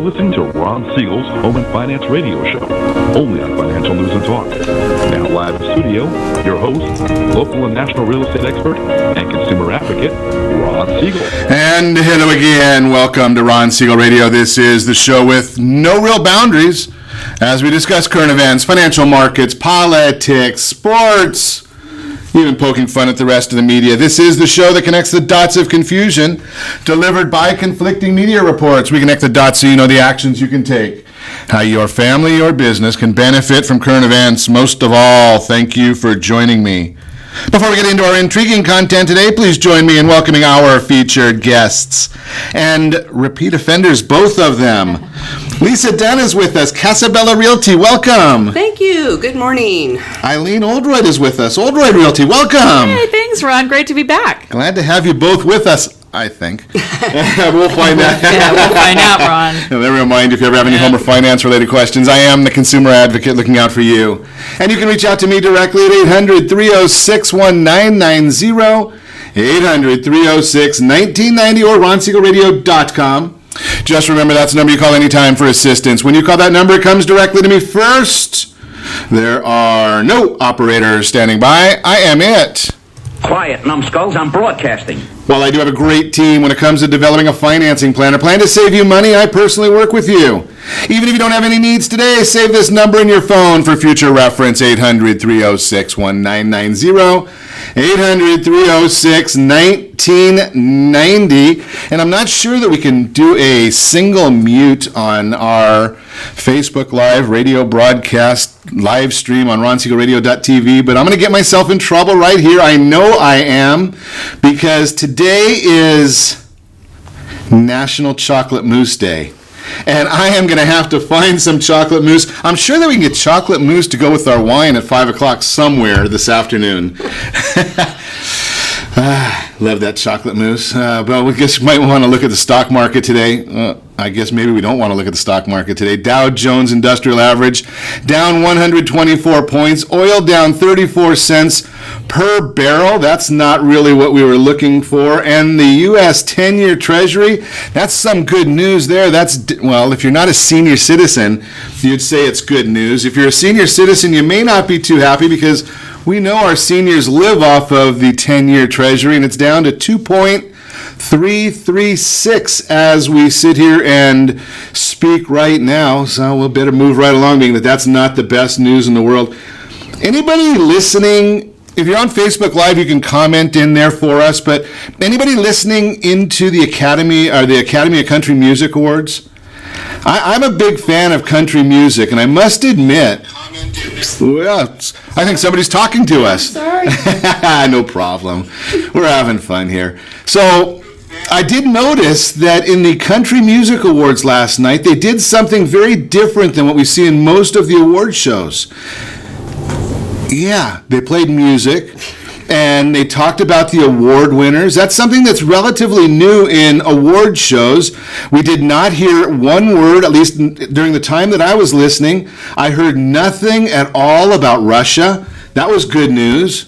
listening to Ron Siegel's Home and Finance Radio Show, only on Financial News and Talk. Now live in studio, your host, local and national real estate expert and consumer advocate, Ron Siegel. And hello again. Welcome to Ron Siegel Radio. This is the show with no real boundaries as we discuss current events, financial markets, politics, sports, even poking fun at the rest of the media. This is the show that connects the dots of confusion delivered by conflicting media reports. We connect the dots so you know the actions you can take, how your family or business can benefit from current events. Most of all, thank you for joining me. Before we get into our intriguing content today, please join me in welcoming our featured guests and repeat offenders, both of them. Lisa Dunn is with us, Casabella Realty. Welcome. Thank you. Good morning. Eileen Oldroyd is with us, Oldroyd Realty. Welcome. Hey, thanks, Ron. Great to be back. Glad to have you both with us, I think. We'll find out. Yeah, we'll find out, Ron. And let me remind you, if you ever have any home or finance-related questions, I am the consumer advocate looking out for you. And you can reach out to me directly at 800-306-1990, 800-306-1990, or ronsiegelradio.com. Just remember, that's the number you call anytime for assistance. When you call that number, it comes directly to me first. There are no operators standing by. I am it. Quiet, numbskulls, I'm broadcasting. While I do have a great team when it comes to developing a financing plan or plan to save you money, I personally work with you. Even if you don't have any needs today, save this number in your phone for future reference, 800-306-1990, 800-306-1990. And I'm not sure that we can do a single mute on our Facebook Live radio broadcast live stream on ronsiegelradio.tv, but I'm going to get myself in trouble right here. I know I am, because today is National Chocolate Mousse Day. And I am going to have to find some chocolate mousse. I'm sure that we can get chocolate mousse to go with our wine at 5 o'clock somewhere this afternoon. Love that chocolate mousse. But I guess you might want to look at the stock market today. I guess maybe we don't want to look at the stock market today. Dow Jones Industrial Average down 124 points. Oil down 34 cents per barrel. That's not really what we were looking for. And the U.S. 10-year Treasury, that's some good news there. Well, if you're not a senior citizen, you'd say it's good news. If you're a senior citizen, you may not be too happy, because we know our seniors live off of the 10-year Treasury, and it's down to 2.336 as we sit here and speak right now. So we'll better move right along, being that that's not the best news in the world. Anybody listening, if you're on Facebook Live, you can comment in there for us, but anybody listening into the Academy or the Academy of Country Music Awards? I'm a big fan of country music, and I must admit, well, I think somebody's talking to us. Sorry. No problem. We're having fun here. So I did notice that in the Country Music Awards last night, they did something very different than what we see in most of the award shows. Yeah, they played music, and they talked about the award winners. That's something that's relatively new in award shows. We did not hear one word, at least during the time that I was listening. I heard nothing at all about Russia. That was good news.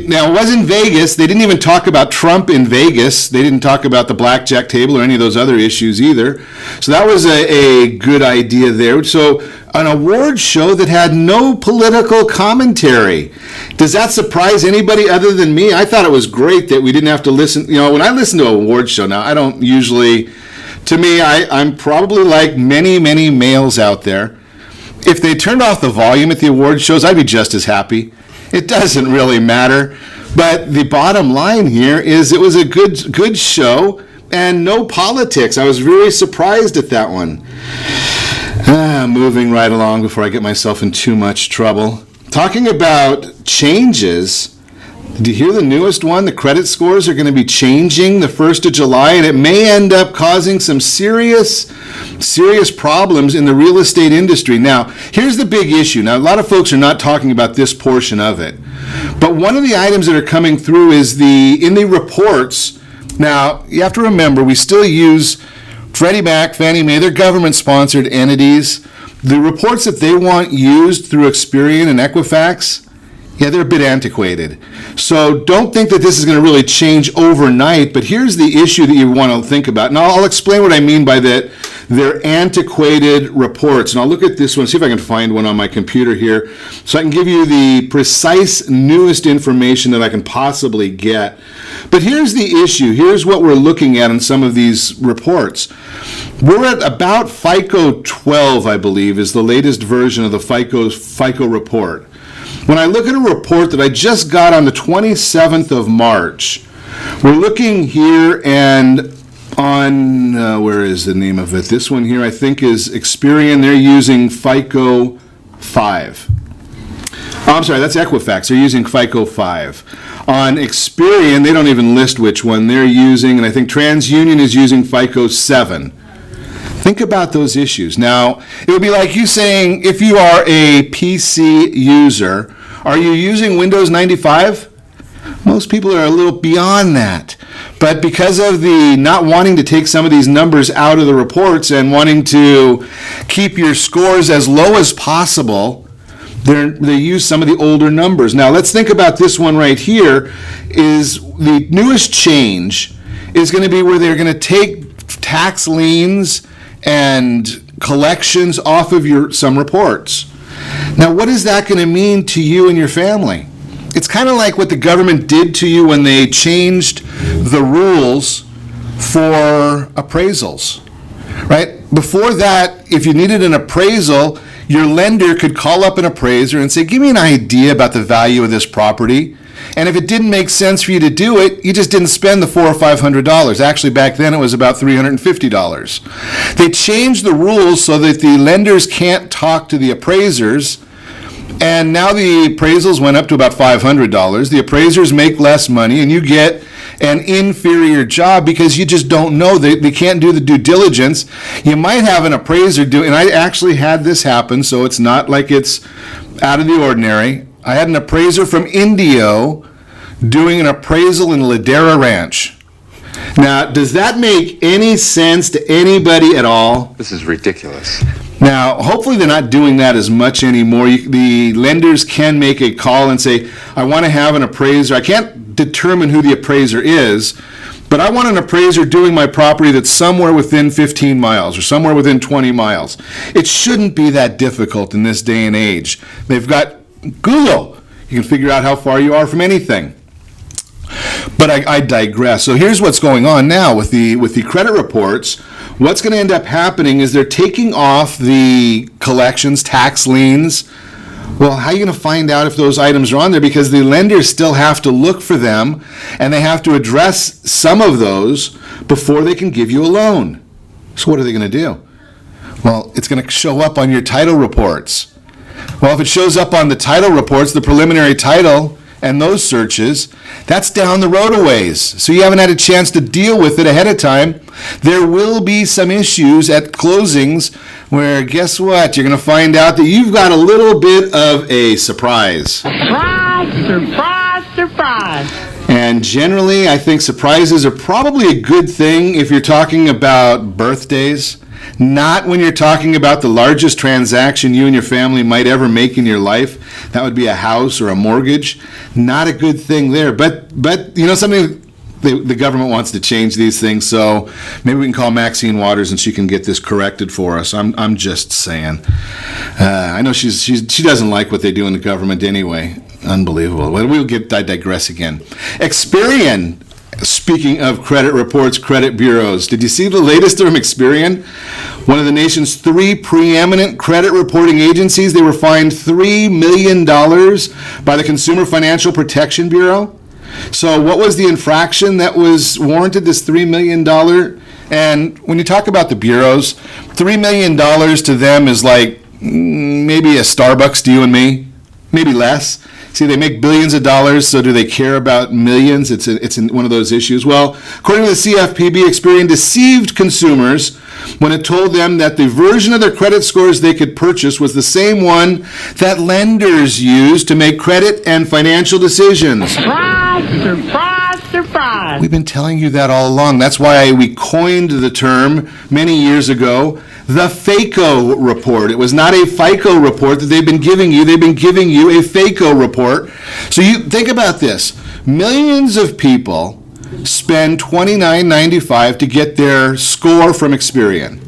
Now, it was in Vegas. They didn't even talk about Trump in Vegas. They didn't talk about the blackjack table or any of those other issues either. So that was a good idea there. So an award show that had no political commentary. Does that surprise anybody other than me? I thought it was great that we didn't have to listen. You know, when I listen to an award show now, I don't usually, to me, I'm probably like many, many males out there. If they turned off the volume at the award shows, I'd be just as happy. It doesn't really matter. But the bottom line here is it was a good show and no politics. I was very surprised at that one. Moving right along before I get myself in too much trouble. Talking about changes, did you hear the newest one? The credit scores are going to be changing the 1st of July, and it may end up causing some serious problems in the real estate industry. Now, here's the big issue. Now, a lot of folks are not talking about this portion of it, but one of the items that are coming through is in the reports. Now, you have to remember, we still use Freddie Mac, Fannie Mae, they're government-sponsored entities. The reports that they want used through Experian and Equifax, Yeah, they're a bit antiquated. So don't think that this is going to really change overnight, but here's the issue that you want to think about. And I'll explain what I mean by that. They're antiquated reports. And I'll look at this one, see if I can find one on my computer here, so I can give you the precise, newest information that I can possibly get. But here's the issue. Here's what we're looking at in some of these reports. We're at about FICO 12, I believe, is the latest version of the FICO report. When I look at a report that I just got on the 27th of March, we're looking here and on, where is the name of it? This one here I think is Experian. They're using FICO 5. Oh, I'm sorry, that's Equifax. They're using FICO 5. On Experian, they don't even list which one they're using, and I think TransUnion is using FICO 7. Think about those issues. Now, it would be like you saying, if you are a PC user, are you using Windows 95? Most people are a little beyond that. But because of the not wanting to take some of these numbers out of the reports and wanting to keep your scores as low as possible, they use some of the older numbers. Now, let's think about this one right here. Is the newest change is going to be where they're going to take tax liens and collections off of some reports. Now, what is that going to mean to you and your family? It's kind of like what the government did to you when they changed the rules for appraisals, right? Before that, if you needed an appraisal, your lender could call up an appraiser and say, give me an idea about the value of this property. And if it didn't make sense for you to do it, you just didn't spend the $400 or $500. Actually, back then it was about $350. They changed the rules so that the lenders can't talk to the appraisers, and now the appraisals went up to about $500. The appraisers make less money, and you get an inferior job because you just don't know. They can't do the due diligence. You might have an appraiser do, and I actually had this happen, so it's not like it's out of the ordinary. I had an appraiser from Indio doing an appraisal in Ladera Ranch. Now, does that make any sense to anybody at all? This is ridiculous. Now, hopefully they're not doing that as much anymore. The lenders can make a call and say, I want to have an appraiser. I can't determine who the appraiser is, but I want an appraiser doing my property that's somewhere within 15 miles or somewhere within 20 miles. It shouldn't be that difficult in this day and age. They've got Google. You can figure out how far you are from anything. But I digress. So here's what's going on now with the credit reports. What's going to end up happening is they're taking off the collections, tax liens. Well, how are you going to find out if those items are on there? Because the lenders still have to look for them, and they have to address some of those before they can give you a loan. So what are they going to do? Well, it's going to show up on your title reports. Well, if it shows up on the title reports, the preliminary title and those searches, that's down the road a ways. So you haven't had a chance to deal with it ahead of time. There will be some issues at closings where, guess what? You're going to find out that you've got a little bit of a surprise. Surprise, surprise, surprise. And generally, I think surprises are probably a good thing if you're talking about birthdays. Not when you're talking about the largest transaction you and your family might ever make in your life. That would be a house or a mortgage. Not a good thing there. But you know something, the government wants to change these things, so maybe we can call Maxine Waters and she can get this corrected for us. I'm just saying. I know she doesn't like what they do in the government anyway. Unbelievable. Well, I digress again. Experian. Speaking of credit reports, credit bureaus, did you see the latest from Experian? One of the nation's 3 preeminent credit reporting agencies, they were fined $3 million by the Consumer Financial Protection Bureau. So what was the infraction that was warranted, this $3 million? And when you talk about the bureaus, $3 million to them is like maybe a Starbucks to you and me, maybe less. See, they make billions of dollars, so do they care about millions? It's one of those issues. Well, according to the CFPB, Experian deceived consumers when it told them that the version of their credit scores they could purchase was the same one that lenders use to make credit and financial decisions. Surprise, surprise, surprise. surprise. We've been telling you that all along. That's why we coined the term many years ago, the FACO report. It was not a FICO report that they've been giving you. They've been giving you a FACO report. So you think about this. Millions of people spend $29.95 to get their score from Experian.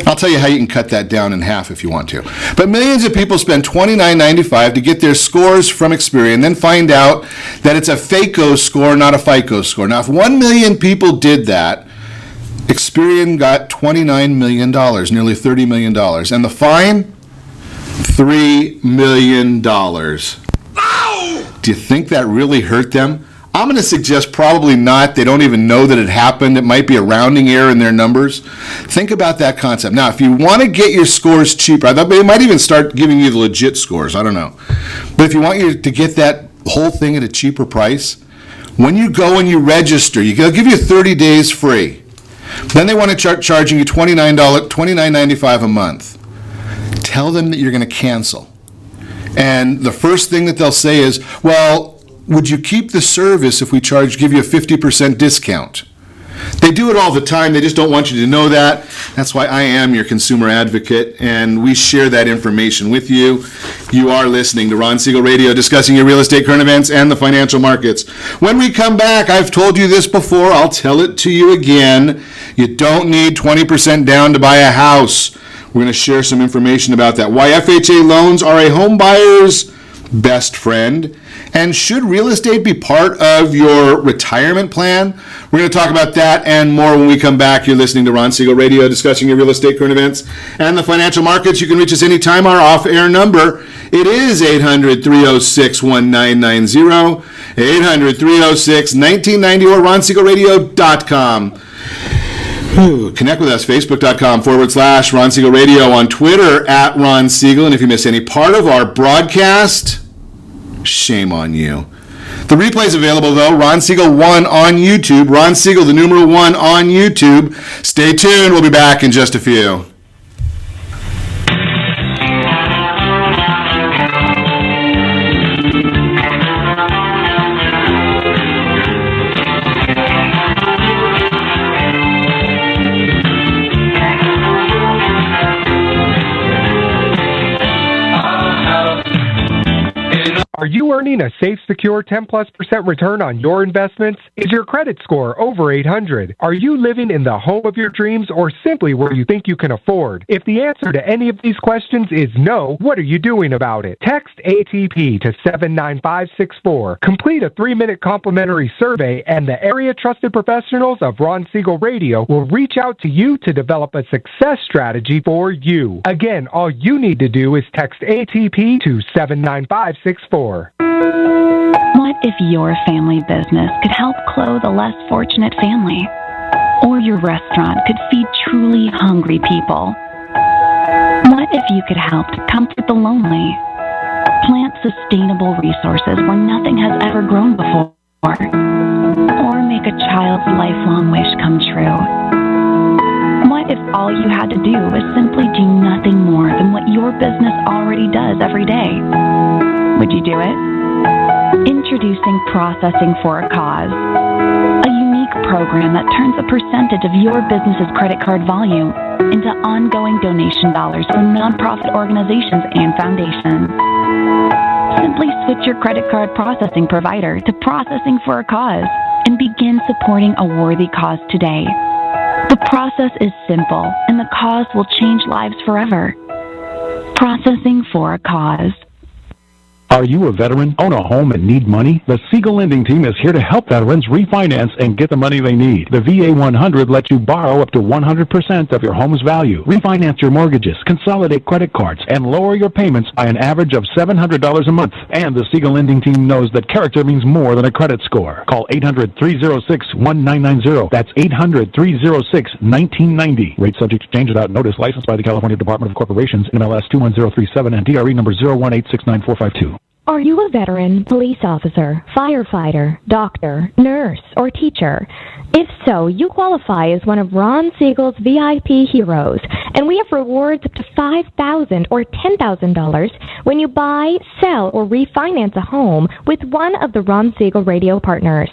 I'll tell you how you can cut that down in half if you want to. But millions of people spend $29.95 to get their scores from Experian, then find out that it's a FACO score, not a FICO score. Now, if 1 million people did that, Experian got $29 million, nearly $30 million. And the fine? $3 million. Ow! Do you think that really hurt them? I'm going to suggest probably not. They don't even know that it happened. It might be a rounding error in their numbers. Think about that concept. Now, if you want to get your scores cheaper, I thought they might even start giving you the legit scores. I don't know. But if you want to get that whole thing at a cheaper price, when you go and you register, they'll give you 30 days free. Then they want to start charging you $29.95 a month. Tell them that you're going to cancel. And the first thing that they'll say is, well, would you keep the service if we give you a 50% discount? They do it all the time. They just don't want you to know that. That's why I am your consumer advocate, and we share that information with you. You are listening to Ron Siegel Radio, discussing your real estate, current events, and the financial markets. When we come back, I've told you this before. I'll tell it to you again. You don't need 20% down to buy a house. We're going to share some information about that. Why FHA loans are a home buyer's best friend. And should real estate be part of your retirement plan? We're going to talk about that and more when we come back. You're listening to Ron Siegel Radio, discussing your real estate, current events, and the financial markets. You can reach us anytime. Our off-air number, it is 800-306-1990, 800-306-1990, or ronsiegelradio.com. Connect with us, facebook.com/Ron Siegel Radio, on Twitter @Ron Siegel. And if you miss any part of our broadcast, shame on you. The replay is available, though. Ron Siegel 1 on YouTube. Ron Siegel, the numeral 1 on YouTube. Stay tuned. We'll be back in just a few. Are you earning a safe, secure 10+% return on your investments? Is your credit score over 800? Are you living in the home of your dreams or simply where you think you can afford? If the answer to any of these questions is no, what are you doing about it? Text ATP to 79564. Complete a 3-minute complimentary survey, and the area trusted professionals of Ron Siegel Radio will reach out to you to develop a success strategy for you. Again, all you need to do is text ATP to 79564. What if your family business could help clothe a less fortunate family? Or your restaurant could feed truly hungry people? What if you could help to comfort the lonely? Plant sustainable resources where nothing has ever grown before? Or make a child's lifelong wish come true? What if all you had to do was simply do nothing more than what your business already does every day? Would you do it? Introducing Processing for a Cause, a unique program that turns a percentage of your business's credit card volume into ongoing donation dollars for nonprofit organizations and foundations. Simply switch your credit card processing provider to Processing for a Cause and begin supporting a worthy cause today. The process is simple, and the cause will change lives forever. Processing for a Cause. Are you a veteran, own a home, and need money? The Siegel Lending Team is here to help veterans refinance and get the money they need. The VA 100 lets you borrow up to 100% of your home's value, refinance your mortgages, consolidate credit cards, and lower your payments by an average of $700 a month. And the Siegel Lending Team knows that character means more than a credit score. Call 800-306-1990. That's 800-306-1990. Rate subject to change without notice. Licensed by the California Department of Corporations, NMLS 21037, and DRE number 018694452. Are you a veteran, police officer, firefighter, doctor, nurse, or teacher? If so, you qualify as one of Ron Siegel's VIP heroes, and we have rewards up to $5,000 or $10,000 when you buy, sell, or refinance a home with one of the Ron Siegel radio partners.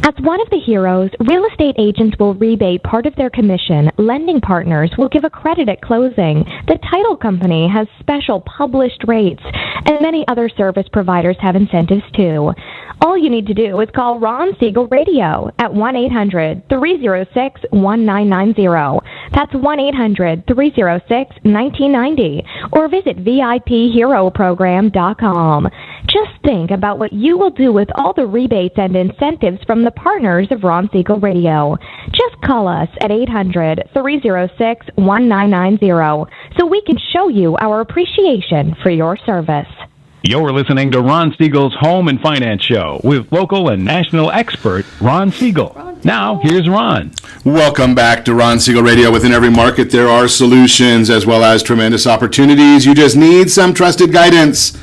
As one of the heroes, real estate agents will rebate part of their commission, lending partners will give a credit at closing, the title company has special published rates, and many other service providers have incentives too. All you need to do is call Ron Siegel Radio at 1-800-306-1990. That's 1-800-306-1990. Or visit VIPHeroProgram.com. Just think about what you will do with all the rebates and incentives from the partners of Ron Siegel Radio. Just call us at 800-306-1990 so we can show you our appreciation for your service. You're listening to Ron Siegel's Home and Finance Show with local and national expert Ron Siegel. Now, here's Ron. Welcome back to Ron Siegel Radio. Within every market, there are solutions as well as tremendous opportunities. You just need some trusted guidance.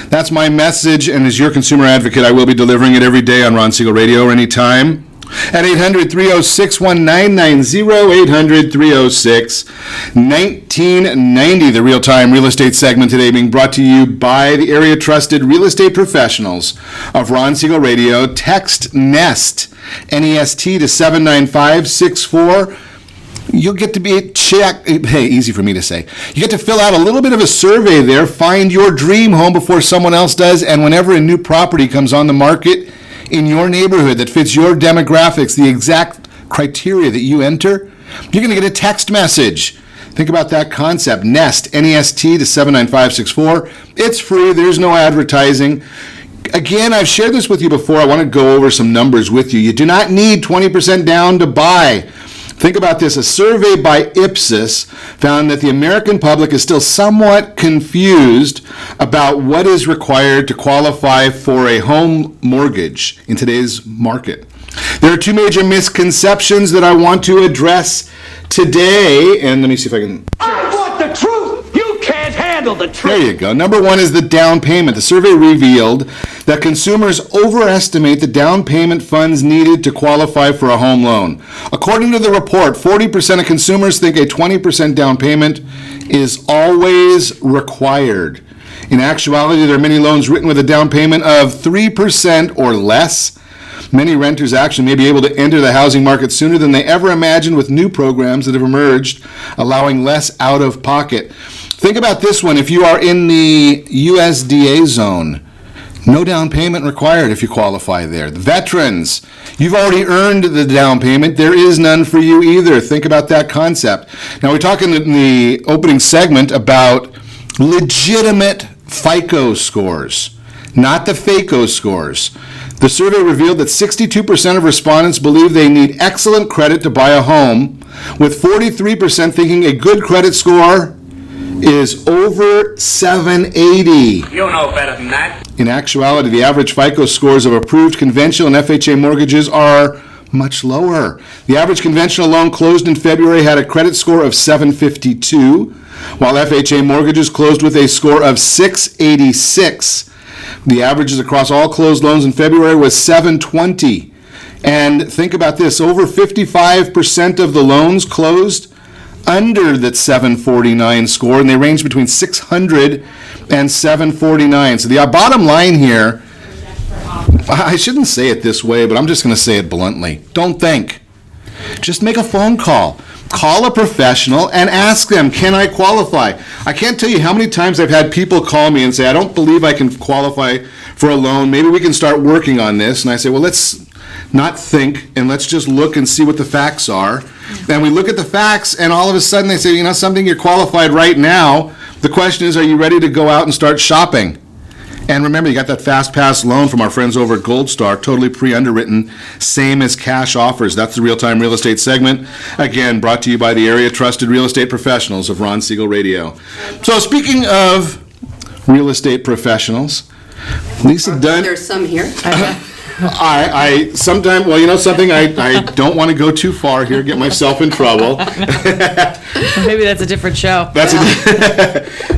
That's my message, and as your consumer advocate, I will be delivering it every day on Ron Siegel Radio or anytime. At 800-306-1990, 800-306-1990, the real-time real estate segment today being brought to you by the area-trusted real estate professionals of Ron Siegel Radio. Text NEST, N-E-S-T, to 79564. You'll get to be easy for me to say. You get to fill out a little bit of a survey there, find your dream home before someone else does, and whenever a new property comes on the market in your neighborhood that fits your demographics, the exact criteria that you enter, you're going to get a text message. Think about that concept. NEST, N-E-S-T, to 79564. It's free. There's no advertising. Again, I've shared this with you before. I want to go over some numbers with you. You do not need 20% down to buy. Think about this. A survey by Ipsos found that the American public is still somewhat confused about what is required to qualify for a home mortgage in today's market. There are two major misconceptions that I want to address today, and let me see if I can... I want the truth! You can't handle the truth! There you go. Number one is the down payment. The survey revealed that consumers overestimate the down payment funds needed to qualify for a home loan. According to the report, 40% of consumers think a 20% down payment is always required. In actuality, there are many loans written with a down payment of 3% or less. Many renters actually may be able to enter the housing market sooner than they ever imagined with new programs that have emerged, allowing less out of pocket. Think about this one. If you are in the USDA zone, no down payment required if you qualify there. The veterans, you've already earned the down payment. There is none for you either. Think about that concept. Now, we're talking in the opening segment about legitimate FICO scores, not the FACO scores. The survey revealed that 62% of respondents believe they need excellent credit to buy a home, with 43% thinking a good credit score is over 780. You know better than that. In actuality, the average FICO scores of approved conventional and FHA mortgages are much lower. The average conventional loan closed in February had a credit score of 752, while FHA mortgages closed with a score of 686. The averages across all closed loans in February was 720. And think about this, over 55% of the loans closed under that 749 score, and they range between 600 and 749. So the bottom line here, I shouldn't say it this way, but I'm just going to say it bluntly. Don't think. Just make a phone call. Call a professional and ask them, can I qualify? I can't tell you how many times I've had people call me and say, I don't believe I can qualify for a loan. Maybe we can start working on this. And I say, well, let's not think and let's just look and see what the facts are. And we look at the facts, and all of a sudden they say, you know something, you're qualified right now. The question is, are you ready to go out and start shopping? And remember, you got that Fast Pass loan from our friends over at Gold Star, totally pre-underwritten, same as cash offers. That's the real-time real estate segment. Again, brought to you by the area-trusted real estate professionals of Ron Siegel Radio. So speaking of real estate professionals, Lisa Dunn... There's some here. I sometimes, well, you know something, I don't want to go too far here, get myself in trouble. Maybe that's a different show.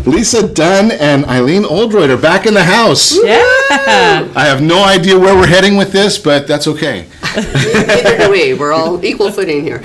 Lisa Dunn and Eileen Oldroyd are back in the house. Yeah. I have no idea where we're heading with this, but that's okay. Neither do we. We're all equal footing here.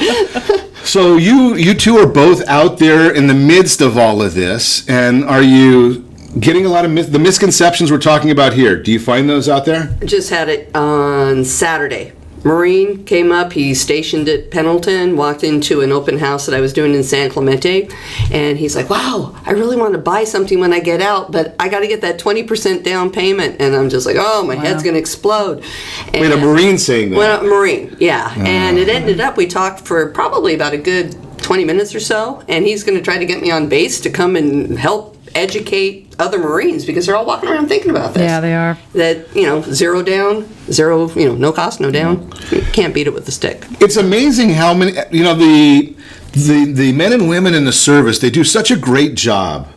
So you two are both out there in the midst of all of this, and are you getting a lot of the misconceptions we're talking about here? Do you find those out there? Just had it on Saturday. Marine came up, he's stationed at Pendleton, walked into an open house that I was doing in San Clemente, and he's like, wow, I really want to buy something when I get out, but I got to get that 20% down payment. And I'm just like, oh, my head's going to explode. And Wait, a Marine saying that? Well, a Marine, yeah. And it ended up, we talked for probably about a good 20 minutes or so, and he's going to try to get me on base to come and help educate other Marines, because they're all walking around thinking about this. Yeah, they are. That, zero down, no cost, no down. You can't beat it with the stick. It's amazing how many, the men and women in the service, they do such a great job,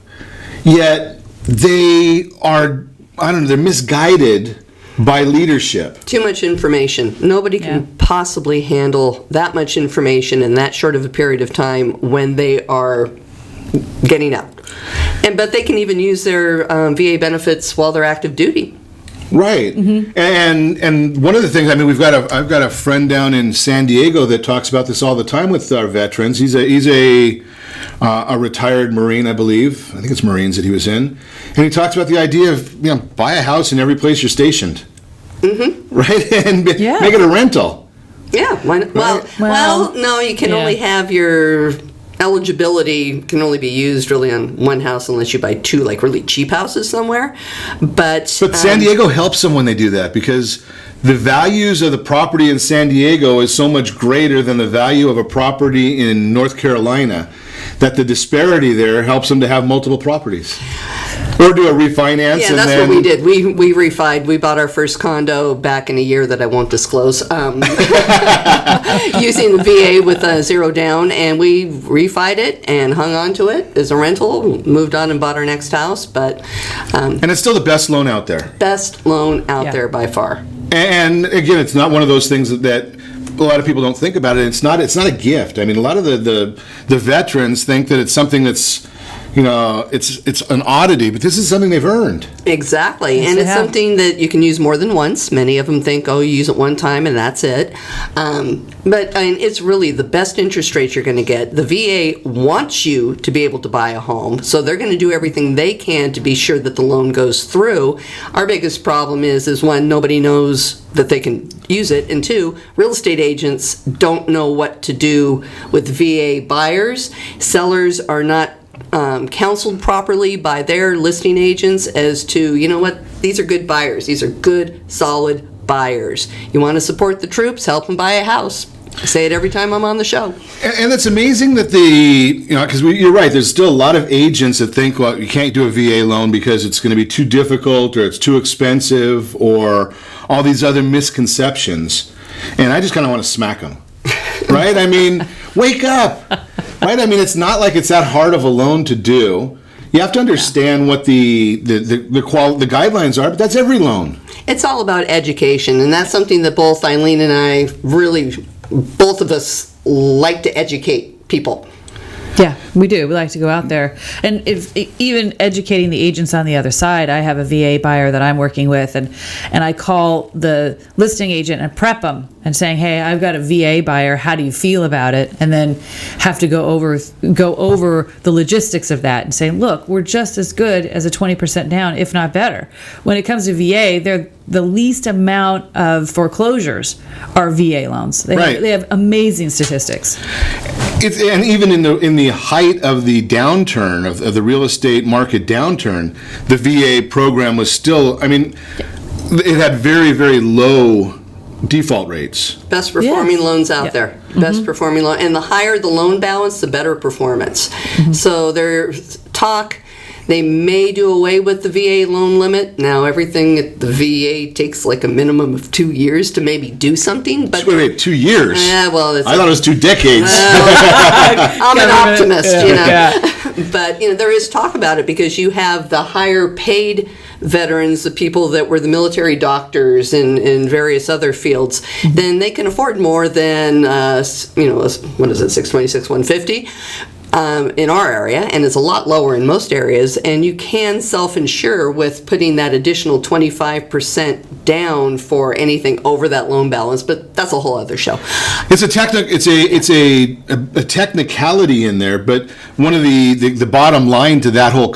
yet they are, they're misguided by leadership. Too much information. Nobody can possibly handle that much information in that short of a period of time when they are getting out. But they can even use their VA benefits while they're active duty. Right. Mm-hmm. And one of the things, I've got a friend down in San Diego that talks about this all the time with our veterans. He's a retired Marine, I believe. I think it's Marines that he was in. And he talks about the idea of, buy a house in every place you're stationed. Mm-hmm. Right? And make it a rental. Yeah. Why not? Right. Well, no, you can only have your eligibility can only be used really on one house unless you buy two really cheap houses somewhere. But San Diego helps them when they do that, because the values of the property in San Diego is so much greater than the value of a property in North Carolina that the disparity there helps them to have multiple properties. Or do a refinance. Yeah, that's what we did. We refied. We bought our first condo back in a year that I won't disclose, using the VA with a zero down, and we refied it and hung on to it as a rental, moved on and bought our next house. But and it's still the best loan out there. Best loan out there by far. And again, it's not one of those things that a lot of people don't think about it. It's not a gift. A lot of the veterans think that it's something that's, it's an oddity, but this is something they've earned. Exactly. Yes, and it's something that you can use more than once. Many of them think, you use it one time and that's it. But it's really the best interest rate you're going to get. The VA wants you to be able to buy a home, so they're going to do everything they can to be sure that the loan goes through. Our biggest problem is one, nobody knows that they can use it, and two, real estate agents don't know what to do with VA buyers. Sellers are not counseled properly by their listing agents as to, these are good buyers. These are good, solid buyers. You want to support the troops, help them buy a house. I say it every time I'm on the show. And it's amazing that because you're right, there's still a lot of agents that think, well, you can't do a VA loan because it's going to be too difficult, or it's too expensive, or all these other misconceptions. And I just kind of want to smack them. Right? Wake up. Right? It's not like it's that hard of a loan to do. You have to understand what the guidelines are, but that's every loan. It's all about education, and that's something that both Eileen and I both of us like to educate people. Yeah, we do. We like to go out there. And even educating the agents on the other side, I have a VA buyer that I'm working with, and I call the listing agent and prep them and saying, hey, I've got a VA buyer. How do you feel about it? And then have to go over the logistics of that and say, look, we're just as good as a 20% down, if not better. When it comes to VA, they're the least amount of foreclosures are VA loans. They have amazing statistics. And even in the height of the downturn, of the real estate market downturn, the VA program was still, it had very, very low default rates. Best performing loans out there. Mm-hmm. Best performing loan. And the higher the loan balance, the better performance. Mm-hmm. So there's talk. They may do away with the VA loan limit. Now, everything at the VA takes a minimum of 2 years to maybe do something. But wait, 2 years? I thought it was 2 decades. I'm an optimist, Yeah. But, there is talk about it, because you have the higher paid veterans, the people that were the military doctors in various other fields, then they can afford more than, what is it, 626, 150? In our area, and it's a lot lower in most areas, and you can self-insure with putting that additional 25% down for anything over that loan balance, but that's a whole other show. It's a technicality in there, but one of the bottom line to that whole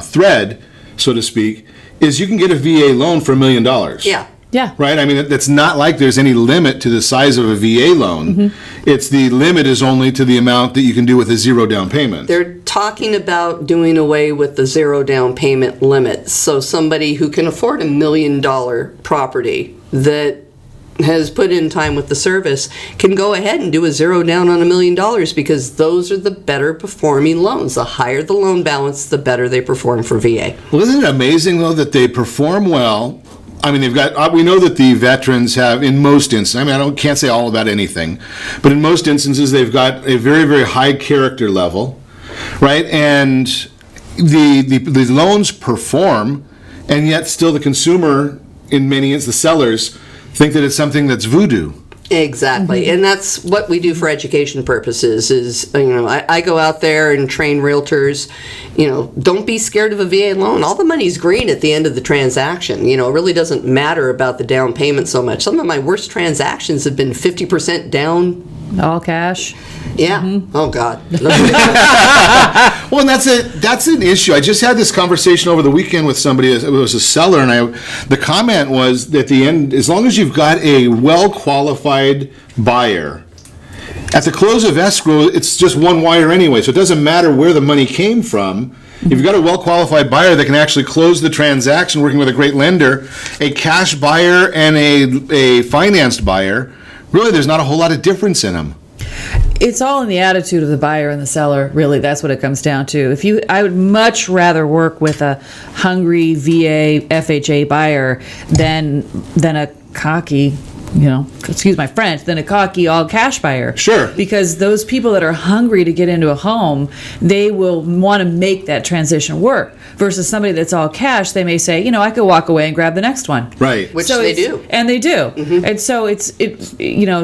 thread, so to speak, is you can get a VA loan for $1 million. Yeah. Yeah. Right? I mean, it's not like there's any limit to the size of a VA loan. It's the limit is only to the amount that you can do with a zero down payment. They're talking about doing away with the zero down payment limit. So somebody who can afford $1 million property that has put in time with the service can go ahead and do a zero down on $1 million, because those are the better performing loans. The higher the loan balance, the better they perform for VA. Well, isn't it amazing, though, that they perform well? I mean, we know that the veterans have, in most instances, I mean, can't say all about anything, but in most instances, they've got a very, very high character level, right? And the loans perform, and yet still the consumer, in many instances, the sellers, think that it's something that's voodoo. Exactly. And that's what we do for education purposes is, I go out there and train realtors, don't be scared of a VA loan. All the money's green at the end of the transaction. It really doesn't matter about the down payment so much. Some of my worst transactions have been 50% down. All cash. Yeah. Oh, God. Well, and that's an issue. I just had this conversation over the weekend with somebody. It was a seller, and the comment was at the end, as long as you've got a well-qualified buyer, at the close of escrow, it's just one wire anyway, so it doesn't matter where the money came from. If you've got a well-qualified buyer that can actually close the transaction working with a great lender, a cash buyer and a financed buyer, really there's not a whole lot of difference in them. It's all in the attitude of the buyer and the seller, really. That's what it comes down to. I would much rather work with a hungry VA FHA buyer than a cocky, excuse my French, than a cocky all-cash buyer. Sure. Because those people that are hungry to get into a home, they will want to make that transition work. Versus somebody that's all cash, they may say, I could walk away and grab the next one. Right. Which they do. And they do. Mm-hmm. And so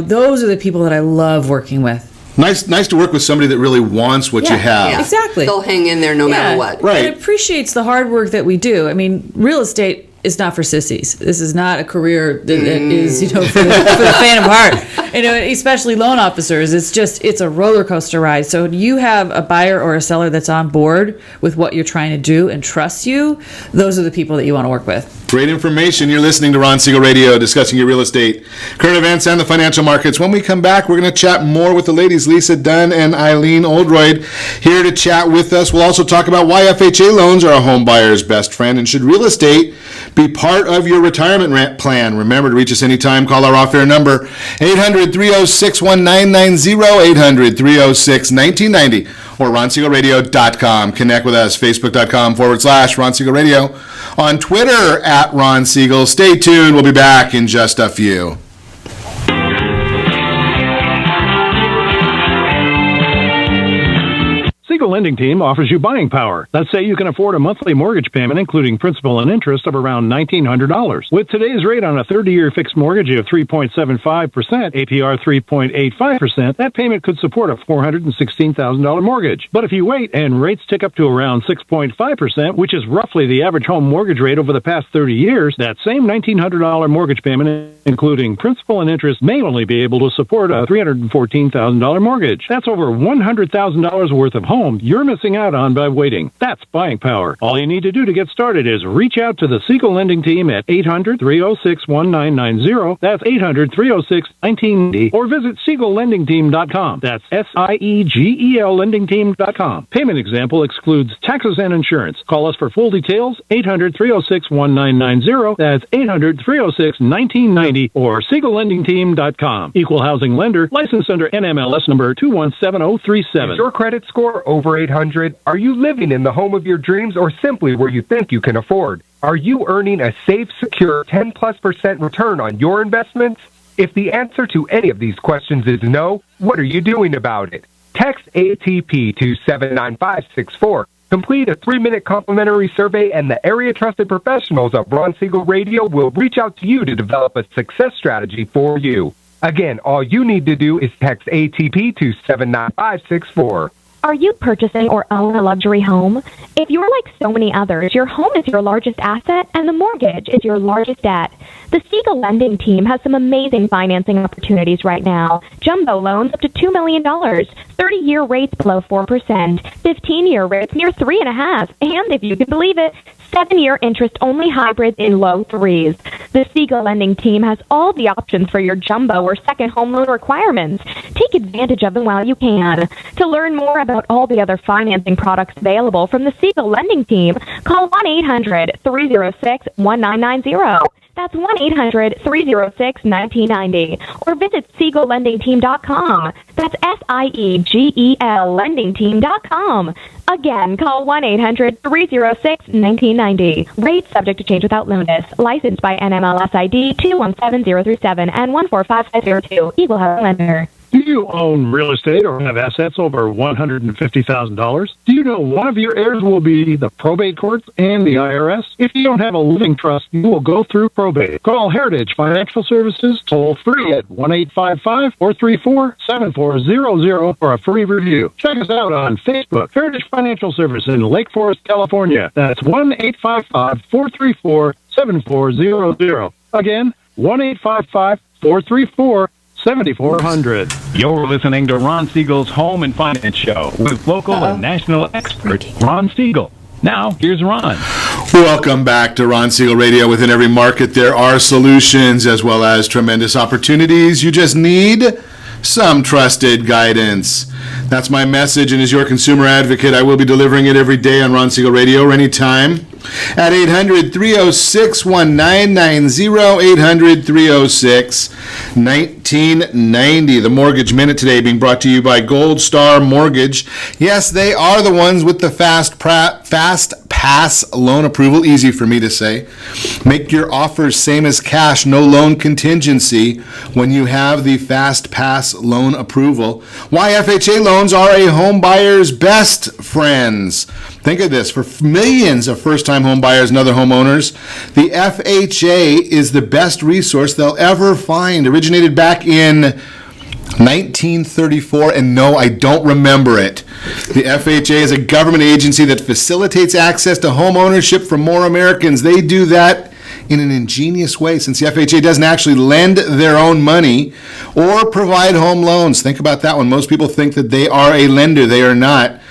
those are the people that I love working with. Nice to work with somebody that really wants what you have. Yeah. Exactly. They'll hang in there no matter what. Right. It appreciates the hard work that we do. I mean, real estate is not for sissies. This is not a career that is, for the faint of heart. Especially loan officers. It's a roller coaster ride. So you have a buyer or a seller that's on board with what you're trying to do and trusts you. Those are the people that you want to work with. Great information. You're listening to Ron Siegel Radio, discussing your real estate, current events, and the financial markets. When we come back, we're going to chat more with the ladies, Lisa Dunn and Eileen Oldroyd, here to chat with us. We'll also talk about why FHA loans are a home buyer's best friend, and should real estate be part of your retirement plan. Remember to reach us anytime. Call our off-air number, 800-306-1990, 800-306-1990, or RonSiegelRadio.com. Connect with us, Facebook.com/Ron Siegel Radio. On Twitter, @Ron Siegel. Stay tuned. We'll be back in just a few. Siegel Lending Team offers you buying power. Let's say you can afford a monthly mortgage payment, including principal and interest, of around $1,900. With today's rate on a 30-year fixed mortgage of 3.75%, APR 3.85%, that payment could support a $416,000 mortgage. But if you wait and rates tick up to around 6.5%, which is roughly the average home mortgage rate over the past 30 years, that same $1,900 mortgage payment, including principal and interest, may only be able to support a $314,000 mortgage. That's over $100,000 worth of home you're missing out on by waiting. That's buying power. All you need to do to get started is reach out to the Siegel Lending Team at 800-306-1990. That's 800-306-1990. Or visit SiegelLendingTeam.com. That's SIEGEL LendingTeam.com. Payment example excludes taxes and insurance. Call us for full details, 800-306-1990. That's 800-306-1990 or SiegelLendingTeam.com. Equal housing lender, licensed under NMLS number 217037. Is your credit score over 800? Are you living in the home of your dreams or simply where you think you can afford? Are you earning a safe, secure 10+% return on your investments? If the answer to any of these questions is no, what are you doing about it? Text ATP to 79564. Complete a 3-minute complimentary survey, and the area trusted professionals of Ron Siegel Radio will reach out to you to develop a success strategy for you. Again, all you need to do is text ATP to 79564. Are you purchasing or own a luxury home? If you're like so many others, your home is your largest asset and the mortgage is your largest debt. The Siegel lending team has some amazing financing opportunities right now. Jumbo loans up to $2 million, 30-year rates below 4%, 15-year rates near 3.5%, and if you can believe it, 7-year interest-only hybrids in low 3s. The Siegel lending team has all the options for your jumbo or second home loan requirements. Take advantage of them while you can. To learn more about all the other financing products available from the Siegel lending team, call 1-800-306-1990. That's 1-800-306-1990. Or visit SiegelLendingTeam.com. That's SIEGEL LendingTeam.com. Again, call 1-800-306-1990. Rates subject to change without notice. Licensed by NMLS ID 217037 and 145502. Equal Housing Lender. Do you own real estate or have assets over $150,000? Do you know one of your heirs will be the probate courts and the IRS? If you don't have a living trust, you will go through probate. Call Heritage Financial Services toll free at 1-855-434-7400 for a free review. Check us out on Facebook, Heritage Financial Services in Lake Forest, California. That's 1-855-434-7400. Again, 1-855-434-7400. 7400. You're listening to Ron Siegel's Home and Finance Show with local and national expert Ron Siegel. Now, here's Ron. Welcome back to Ron Siegel Radio. Within every market, there are solutions as well as tremendous opportunities. You just need some trusted guidance. That's my message, and as your consumer advocate, I will be delivering it every day on Ron Siegel Radio or anytime at 800-306-1990, 800-306-1990. The Mortgage Minute today being brought to you by Gold Star Mortgage. Yes, they are the ones with the fast pass loan approval. Easy for me to say. Make your offers same as cash, no loan contingency when you have the fast pass loan approval. Why FHA loans are a home buyer's best friends. Think of this. For millions of first-time home buyers and other homeowners, the FHA is the best resource they'll ever find. Originated back in 1934, and no, I don't remember it. The FHA is a government agency that facilitates access to home ownership for more Americans. They do that in an ingenious way, since the FHA doesn't actually lend their own money or provide home loans. Think about that one. Most people think that they are a lender. They are not.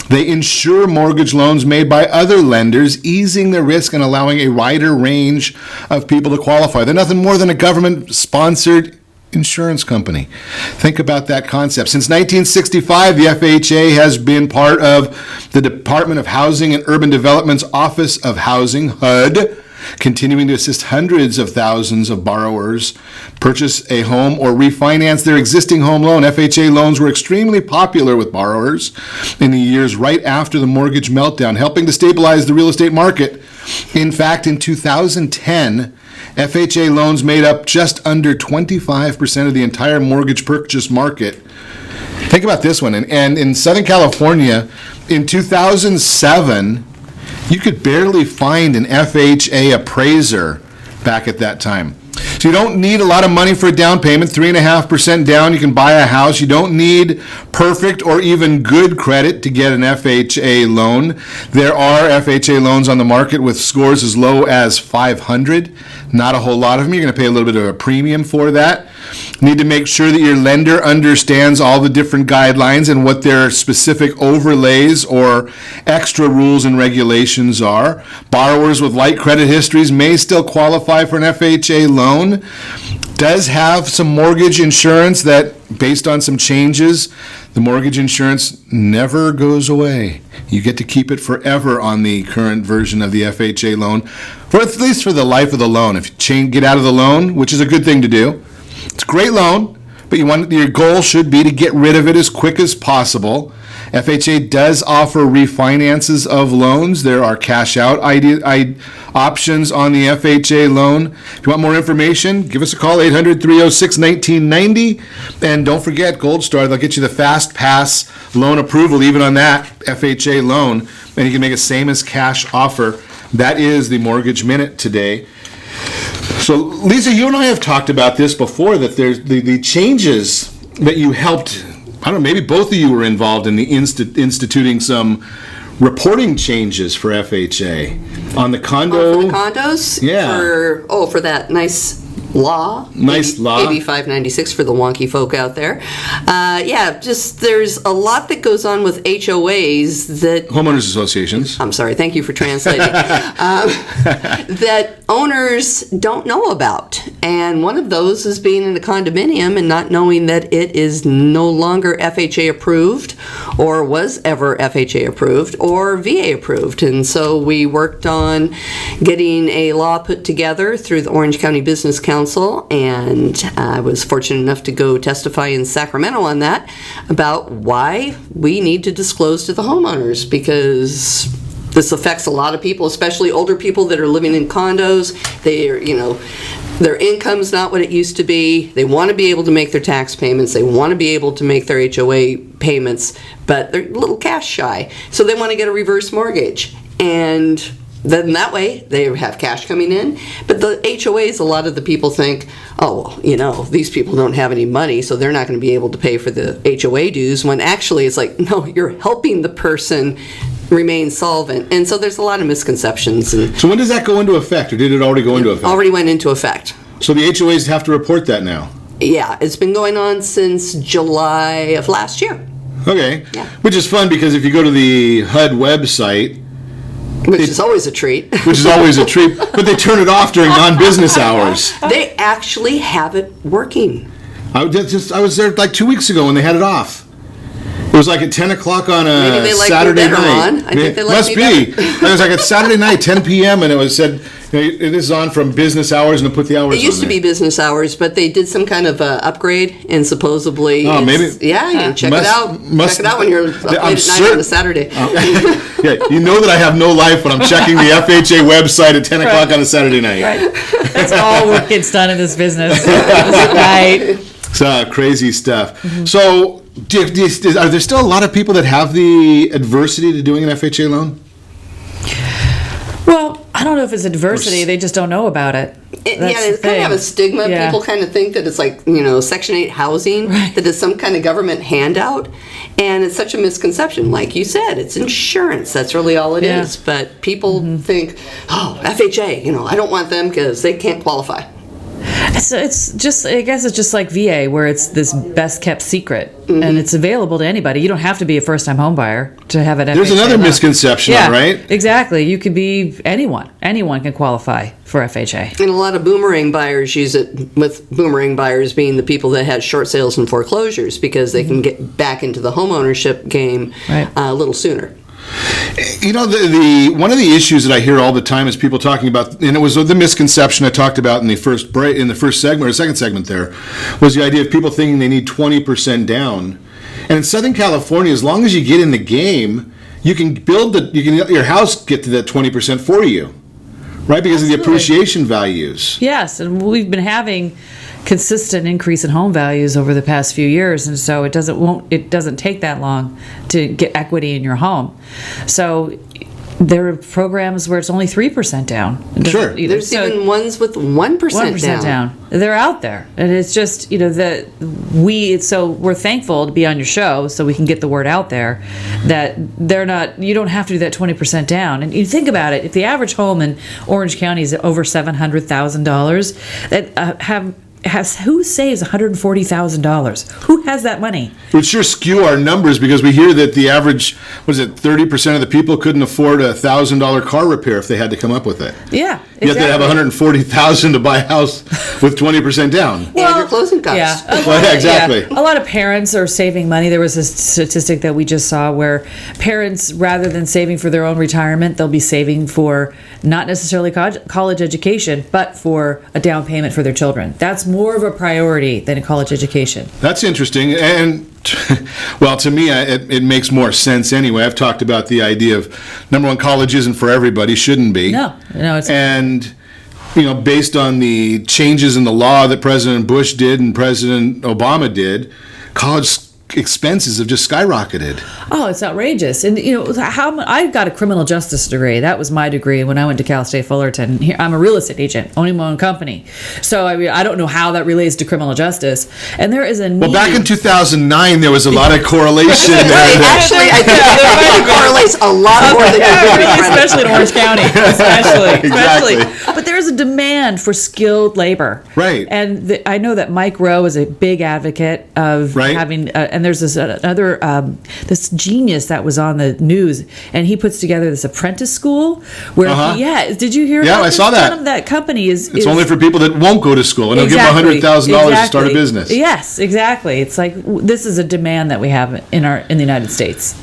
They insure mortgage loans made by other lenders, easing the risk and allowing a wider range of people to qualify. They're nothing more than a government-sponsored insurance company. Think about that concept. Since 1965, the FHA has been part of the Department of Housing and Urban Development's Office of Housing, HUD, continuing to assist hundreds of thousands of borrowers purchase a home or refinance their existing home loan. FHA loans were extremely popular with borrowers in the years right after the mortgage meltdown, helping to stabilize the real estate market. In fact, in 2010, FHA loans made up just under 25% of the entire mortgage purchase market. Think about this one. And in Southern California, in 2007, you could barely find an FHA appraiser back at that time. So you don't need a lot of money for a down payment, 3.5% down. You can buy a house. You don't need perfect or even good credit to get an FHA loan. There are FHA loans on the market with scores as low as 500. Not a whole lot of them. You're going to pay a little bit of a premium for that. You need to make sure that your lender understands all the different guidelines and what their specific overlays or extra rules and regulations are. Borrowers with light credit histories may still qualify for an FHA loan. Does have some mortgage insurance that, based on some changes, the mortgage insurance never goes away. You get to keep it forever on the current version of the FHA loan, for at least for the life of the loan. If you get out of the loan, which is a good thing to do, it's a great loan, but your goal should be to get rid of it as quick as possible. FHA does offer refinances of loans. There are cash out options on the FHA loan. If you want more information, give us a call, 800-306-1990. And don't forget, Gold Star, they'll get you the fast pass loan approval even on that FHA loan. And you can make a same as cash offer. That is the Mortgage Minute today. So, Lisa, you and I have talked about this before, that there's the changes that you helped I don't know, maybe both of you were involved in the instituting some reporting changes for FHA on the condo. For the condos? Yeah. For that nice law. Nice law. AB 596 for the wonky folk out there. Just there's a lot that goes on with HOAs that... Homeowners associations. I'm sorry, thank you for translating. That owners don't know about. And one of those is being in a condominium and not knowing that it is no longer FHA approved or was ever FHA approved or VA approved. And so we worked on getting a law put together through the Orange County Business Council, and I was fortunate enough to go testify in Sacramento on that about why we need to disclose to the homeowners, because this affects a lot of people, especially older people that are living in condos. Their income's not what it used to be. They want to be able to make their tax payments. They want to be able to make their HOA payments, but they're a little cash shy. So they want to get a reverse mortgage. And then that way they have cash coming in. But the HOAs, a lot of the people think, these people don't have any money, so they're not going to be able to pay for the HOA dues, when actually it's like, no, you're helping the person remain solvent. And so there's a lot of misconceptions. So when does that go into effect, or did it already go into effect? Already went into effect. So the HOAs have to report that now? Yeah, it's been going on since July of last year. Okay. Yeah. Which is fun, because if you go to the HUD website... Which is always a treat. But they turn it off during non-business hours. They actually have it working. I was there like 2 weeks ago when they had it off. It was like at 10 o'clock on a Saturday night. I think they like Must be. It was like a Saturday night, 10 p.m., and it was said, it is on from business hours, and to put the hours on. It used to be business hours, but they did some kind of upgrade, and supposedly... Oh, maybe. Yeah, you can check it out. Check it out when you're up late at night on a Saturday. Yeah, you know that I have no life when I'm checking the FHA website at 10 o'clock on a Saturday night. Right. That's all what gets done in this business. Right. It's crazy stuff. Mm-hmm. So, are there still a lot of people that have the adversity to doing an FHA loan? Well, I don't know if it's adversity. They just don't know about it. They kind of have a stigma. Yeah. People kind of think that it's like, Section 8 housing, that is some kind of government handout. And it's such a misconception. Like you said, it's insurance. That's really all it is. But people think, FHA, I don't want them because they can't qualify. It's just, I guess it's just like VA, where it's this best kept secret, and it's available to anybody. You don't have to be a first time home buyer to have an FHA. There's another misconception, right? Exactly. You could be anyone. Anyone can qualify for FHA. And a lot of boomerang buyers use it, with boomerang buyers being the people that had short sales and foreclosures, because they can get back into the home ownership game a little sooner. The one of the issues that I hear all the time is people talking about, and it was the misconception I talked about in the first segment or second segment there, was the idea of people thinking they need 20% down. And in Southern California, as long as you get in the game, you can your house get to that 20% for you, right? Because of the appreciation values. Yes, and we've been having consistent increase in home values over the past few years, and so it doesn't take that long to get equity in your home. So there are programs where it's only 3% down. Sure. There's even ones with 1% down. They're out there, and it's just so we're thankful to be on your show, so we can get the word out there that you don't have to do that 20% down. And you think about it, if the average home in Orange County is over $700,000, that who saves $140,000? Who has that money? It would sure skew our numbers, because we hear that the average, 30% of the people couldn't afford a $1,000 car repair if they had to come up with it. Yeah, exactly. Yet they have $140,000 to buy a house with 20% down. And your closing costs. Yeah, exactly. Yeah. A lot of parents are saving money. There was a statistic that we just saw where parents, rather than saving for their own retirement, they'll be saving for not necessarily college education, but for a down payment for their children. That's more of a priority than a college education. That's interesting. And well, to me, it makes more sense anyway. I've talked about the idea of, number one, college isn't for everybody, shouldn't be. No, it's and based on the changes in the law that President Bush did and President Obama did, college expenses have just skyrocketed. Oh, it's outrageous. And, I got a criminal justice degree. That was my degree when I went to Cal State Fullerton. Here, I'm a real estate agent, owning my own company. So, I don't know how that relates to criminal justice. And there is a need. Well, back in 2009, there was a lot of correlation there. Actually, I think it correlates a lot more than you really, especially in Orange County. Especially. Exactly. But there's a demand for skilled labor. Right. And I know that Mike Rowe is a big advocate of having, and there's this this genius that was on the news, and he puts together this apprentice school where did you hear about I this? saw that. That company is only for people that won't go to school, and they'll give them $100,000 to start a business. Yes, exactly. It's like this is a demand that we have in the United States.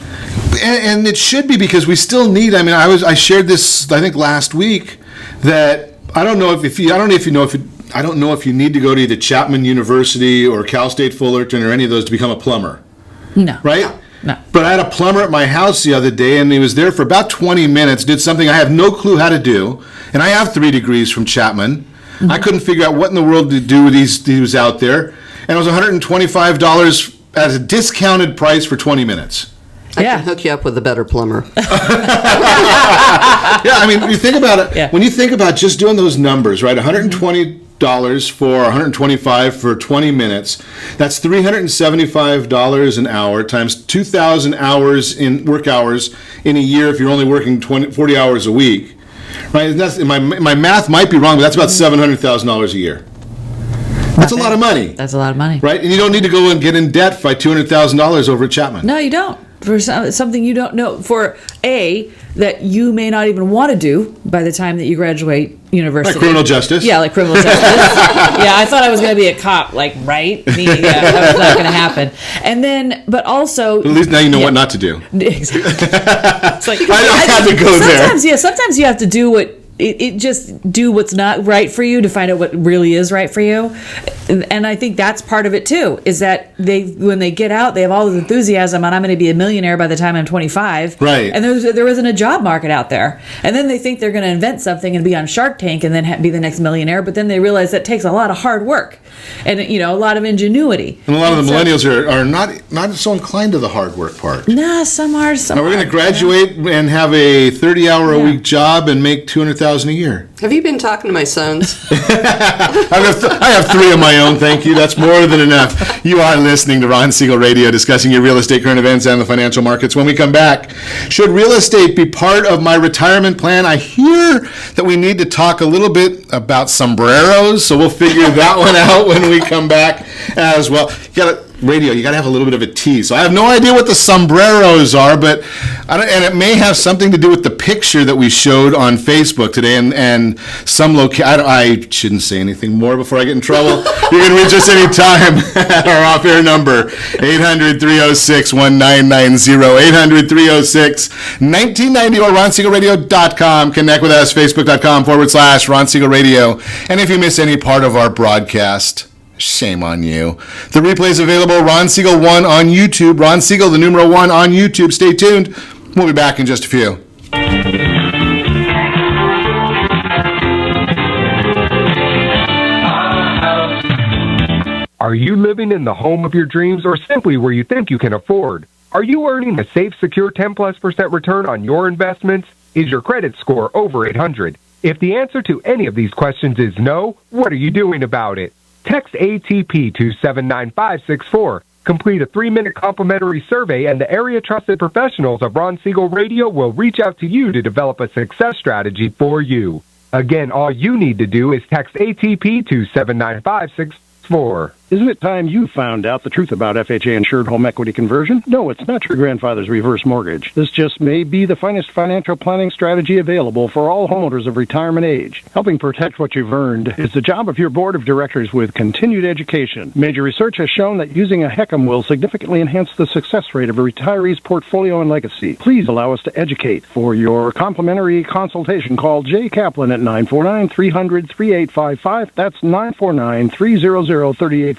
And it should be, because we still need. I mean, I shared this, I think, last week, that I don't know if you need to go to either Chapman University or Cal State Fullerton or any of those to become a plumber. No. Right? No. But I had a plumber at my house the other day, and he was there for about 20 minutes, did something I have no clue how to do, and I have 3 degrees from Chapman. Mm-hmm. I couldn't figure out what in the world to do with he was out there, and it was $125 at a discounted price for 20 minutes. I can hook you up with a better plumber. I mean, you think about it. Yeah. When you think about just doing those numbers, right? $120 for $125 for 20 minutes. That's $375 an hour times 2,000 hours in work hours in a year if you're only working 40 hours a week, right? And that's my math might be wrong, but that's about $700,000 a year. That's a lot of money. That's a lot of money, right? And you don't need to go and get in debt by $200,000 over at Chapman. No, you don't. For something you don't know, that you may not even want to do by the time that you graduate university. Like criminal justice? Yeah, like criminal justice. Yeah, I thought I was going to be a cop, that was not going to happen. And then, but also... At least now you know what not to do. Exactly. It's like, I had to go there. Sometimes you have to do what... just do what's not right for you to find out what really is right for you. And I think that's part of it too, is that when they get out, they have all this enthusiasm and I'm going to be a millionaire by the time I'm 25. Right. And there isn't a job market out there. And then they think they're going to invent something and be on Shark Tank and then be the next millionaire. But then they realize that takes a lot of hard work and, a lot of ingenuity. And a lot of the millennials are not so inclined to the hard work part. Nah, some are. Now we're going to graduate and have a 30-hour-a-week job and make $200,000 a year. Have you been talking to my sons? I have 3 of my own, thank you. That's more than enough. You are listening to Ron Siegel Radio, discussing your real estate, current events, and the financial markets. When we come back, should real estate be part of my retirement plan? I hear that we need to talk a little bit about sombreros, so we'll figure that one out when we come back as well. You got to have a little bit of a tease. So I have no idea what the sombreros are, but and it may have something to do with the picture that we showed on Facebook today, and some I shouldn't say anything more before I get in trouble. You can reach us anytime at our off-air number, 800-306-1990, 800-306-1990, or RonSiegelRadio.com. Connect with us, Facebook.com/Ron Siegel Radio. And if you miss any part of our broadcast, shame on you. The replay is available, Ron Siegel 1 on YouTube. Ron Siegel, the numeral 1 on YouTube. Stay tuned. We'll be back in just a few. Are you living in the home of your dreams or simply where you think you can afford? Are you earning a safe, secure 10+% return on your investments? Is your credit score over 800? If the answer to any of these questions is no, what are you doing about it? Text ATP to 79564. Complete a 3-minute complimentary survey, and the area trusted professionals of Ron Siegel Radio will reach out to you to develop a success strategy for you. Again, all you need to do is text ATP to 79564. Isn't it time you found out the truth about FHA-insured home equity conversion? No, it's not your grandfather's reverse mortgage. This just may be the finest financial planning strategy available for all homeowners of retirement age. Helping protect what you've earned is the job of your board of directors with continued education. Major research has shown that using a HECM will significantly enhance the success rate of a retiree's portfolio and legacy. Please allow us to educate. For your complimentary consultation, call Jay Kaplan at 949-300-3855. That's 949-300-3855.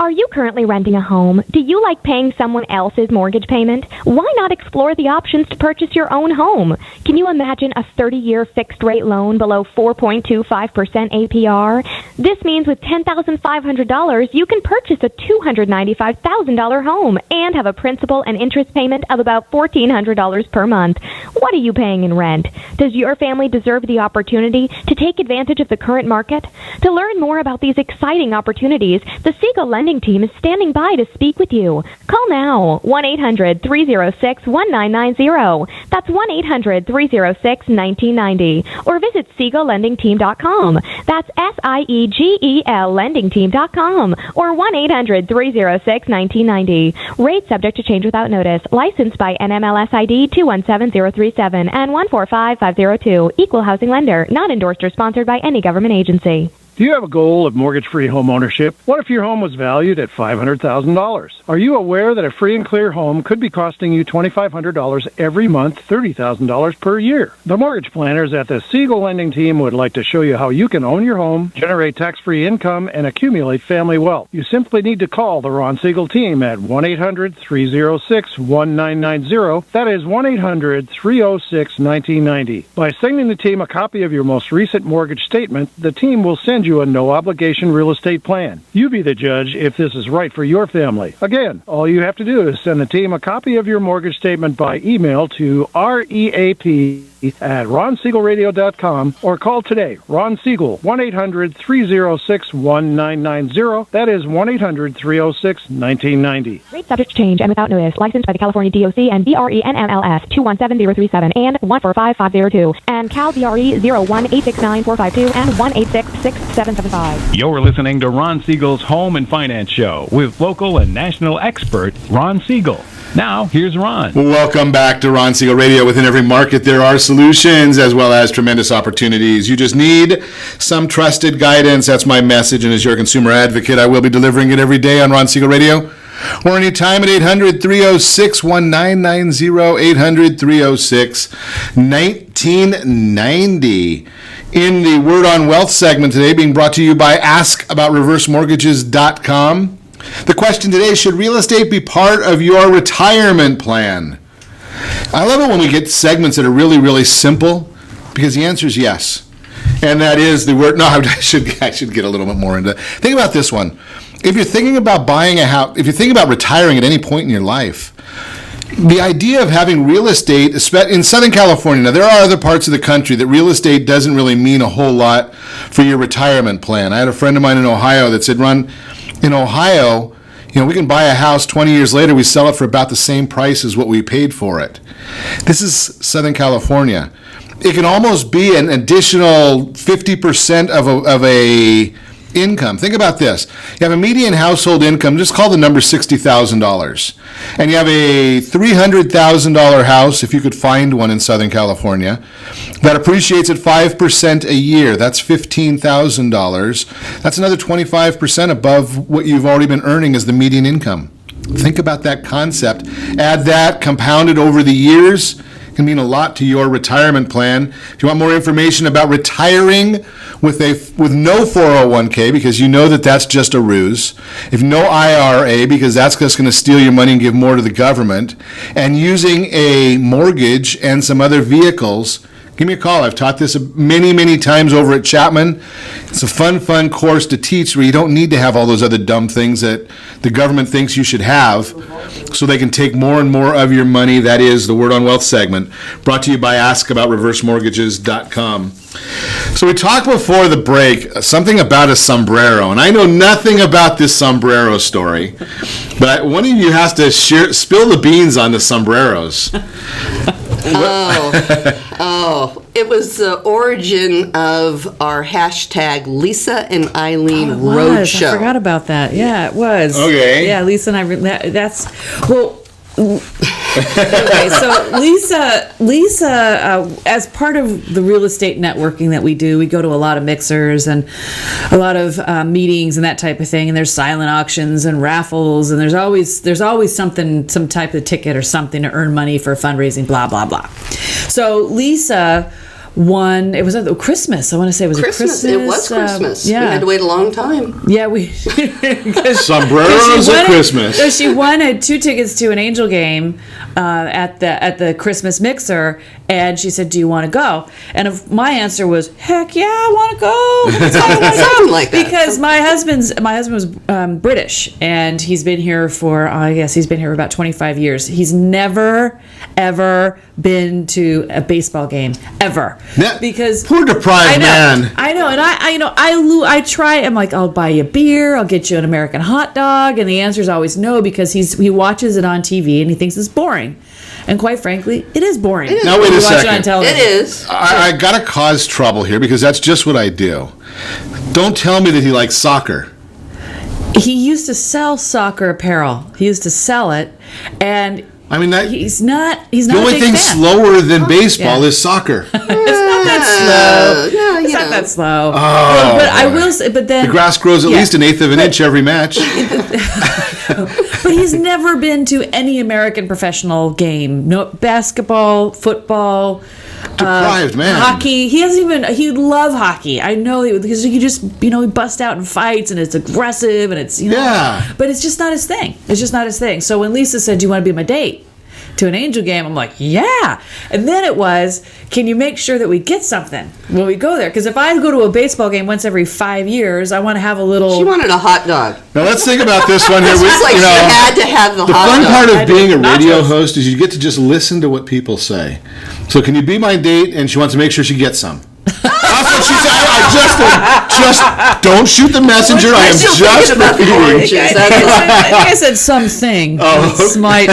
Are you currently renting a home? Do you like paying someone else's mortgage payment? Why not explore the options to purchase your own home? Can you imagine a 30-year fixed-rate loan below 4.25% APR? This means with $10,500, you can purchase a $295,000 home and have a principal and interest payment of about $1,400 per month. What are you paying in rent? Does your family deserve the opportunity to take advantage of the current market? To learn more about these exciting opportunities, the Siegel Lending Team is standing by to speak with you. Call now, 1-800-306-1990. That's 1-800-306-1990. Or visit SiegelLendingTeam.com. That's SIEGEL LendingTeam.com. Or 1-800-306-1990. Rate subject to change without notice. Licensed by NMLS ID 217037 and 145502. Equal housing lender. Not endorsed or sponsored by any government agency. Do you have a goal of mortgage-free home ownership? What if your home was valued at $500,000? Are you aware that a free and clear home could be costing you $2,500 every month, $30,000 per year? The mortgage planners at the Siegel Lending Team would like to show you how you can own your home, generate tax-free income, and accumulate family wealth. You simply need to call the Ron Siegel team at 1-800-306-1990. That is 1-800-306-1990. By sending the team a copy of your most recent mortgage statement, the team will send you a no-obligation real estate plan. You be the judge if this is right for your family. Again, all you have to do is send the team a copy of your mortgage statement by email to REAP@RonSiegelRadio.com or call today. Ron Siegel, 1-800-306-1990. That is 1-800-306-1990. Rate subject to change and without notice. Licensed by the California DOC and BRENMLS 217037 and 145502 and Cal BRE 01869452 and 1866775. You're listening to Ron Siegel's Home and Finance Show with local and national expert Ron Siegel. Now, here's Ron. Welcome back to Ron Siegel Radio. Within every market, there are solutions as well as tremendous opportunities. You just need some trusted guidance. That's my message. And as your consumer advocate, I will be delivering it every day on Ron Siegel Radio or anytime at 800-306-1990, 800-306-1990. In the Word on Wealth segment today, being brought to you by AskAboutReverseMortgages.com. The question today, should real estate be part of your retirement plan? I love it when we get segments that are really, really simple, because the answer is yes. And that is the word, no, I should get a little bit more into it. Think about this one. If you're thinking about buying a house, if you're thinking about retiring at any point in your life, the idea of having real estate, in Southern California, now there are other parts of the country that real estate doesn't really mean a whole lot for your retirement plan. I had a friend of mine in Ohio that said, Ron, in Ohio, we can buy a house 20 years later, we sell it for about the same price as what we paid for it. This is Southern California. It can almost be an additional 50% of a income. Think about this. You have a median household income, just call the number $60,000. And you have a $300,000 house, if you could find one in Southern California, that appreciates at 5% a year. That's $15,000. That's another 25% above what you've already been earning as the median income. Think about that concept. Add that, compounded over the years, can mean a lot to your retirement plan. If you want more information about retiring with no 401k, because you know that that's just a ruse, if no IRA, because that's just going to steal your money and give more to the government, and using a mortgage and some other vehicles, give me a call. I've taught this many, many times over at Chapman. It's a fun course to teach where you don't need to have all those other dumb things that the government thinks you should have, so they can take more and more of your money. That is the Word on Wealth segment, brought to you by AskAboutReverseMortgages.com. So we talked before the break something about a sombrero, and I know nothing about this sombrero story, but one of you has to spill the beans on the sombreros. It was the origin of our hashtag Lisa and Eileen Roadshow. I forgot about that. Yeah, it was. Okay. Yeah, Lisa and I. Okay, so Lisa, as part of the real estate networking that we do, we go to a lot of mixers and a lot of meetings and that type of thing. And there's silent auctions and raffles, and there's always something, some type of ticket or something to earn money for fundraising, blah blah blah. So Lisa won. It was Christmas. I want to say it was Christmas. It was Christmas. Yeah. We had to wait a long time. Yeah, we sombreros at Christmas. So she had 2 tickets to an Angel game at the Christmas mixer, and she said, "Do you want to go?" And my answer was, "Heck yeah, I want to go." Something like that. Because my husband was British, and he's been here for about 25 years. He's never ever been to a baseball game ever. Because poor deprived man. I know, and I try. I'm like, I'll buy you a beer, I'll get you an American hot dog, and the answer is always no, because he watches it on TV and he thinks it's boring. And quite frankly, it is boring. Now wait a second. Watch it on television. It is. I gotta cause trouble here because that's just what I do. Don't tell me that he likes soccer. He used to sell soccer apparel. He used to sell it, and I mean that he's not. The only thing slower than baseball is soccer. It's not that slow. It's not that slow. Oh, but I will say, but then the grass grows at least an eighth of an inch every match. But he's never been to any American professional game. No basketball, football, deprived man. hockey. He'd love hockey. I know because he just he bust out in fights and it's aggressive and it's yeah. But it's just not his thing. It's just not his thing. So when Lisa said, "Do you want to be my date to an Angel game?" I'm like, yeah. And then it was, can you make sure that we get something when we go there? Because if I go to a baseball game once every 5 years, I want to have a little. She wanted a hot dog. Now let's think about this one here. She had to have the hot dog. The fun part of being a radio host is you get to just listen to what people say. So can you be my date? And she wants to make sure she gets some. That's what she said. I just don't shoot the messenger. I am just repeating. I think I said something. Slight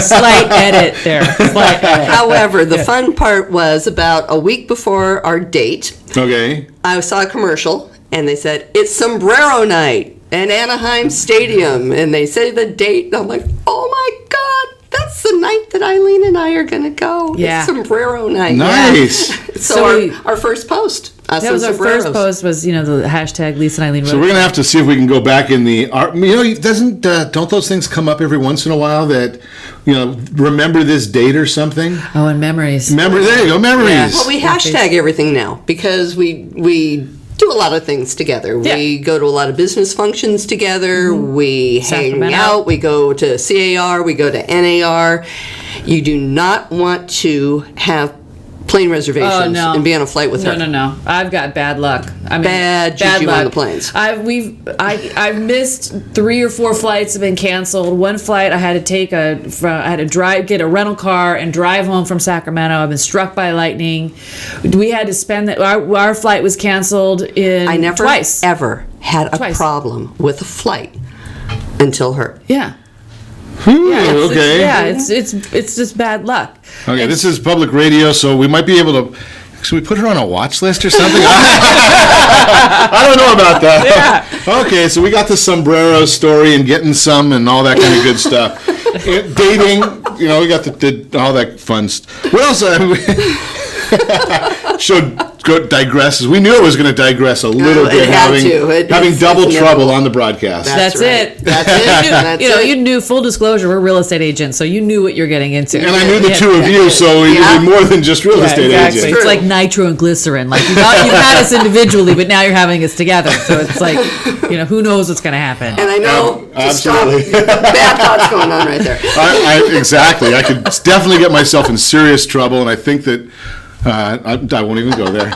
edit there. Slight edit. However, the fun part was about a week before our date. Okay. I saw a commercial, and they said, "It's sombrero night at Anaheim Stadium." And they say the date, and I'm like, oh my God. That's the night that Eileen and I are going to go. Yeah. It's sombrero night. Nice. Yeah. So our first post. That was our first post was, the hashtag Lisa and Eileen. So we're going to have to see if we can go back in the, don't those things come up every once in a while that, remember this date or something? Oh, and memories. There you go, memories. Yeah. Well, we hashtag everything now because we do a lot of things together. Yeah. We go to a lot of business functions together. Mm-hmm. We hang out. We go to CAR. We go to NAR. You do not want to have plane reservations and be on a flight with her. No. I've got bad luck. Bad juju luck on the planes. I've missed 3 or 4 flights have been canceled. One flight I had to take get a rental car and drive home from Sacramento. I've been struck by lightning. We had to spend our flight was canceled I never twice. Ever had a problem with a flight until her. Yeah. Okay. It's just bad luck. Okay, this is public radio, so we might be able to. Should we put her on a watch list or something? I don't know about that. Yeah. Okay, so we got the sombrero story and getting some and all that kind of good stuff. Dating, we got all that fun stuff. What else? Should digress. We knew it was going to digress a little bit, having double trouble on the broadcast. That's it. You knew, full disclosure, we're real estate agents, so you knew what you're getting into. And I knew the two of you, so you're more than just real estate agents. It's like nitro and glycerin. Like you've had us individually, but now you're having us together. So it's like, who knows what's going to happen. And I know, absolutely, bad thoughts going on right there. Exactly. I could definitely get myself in serious trouble, and I think that. I won't even go there.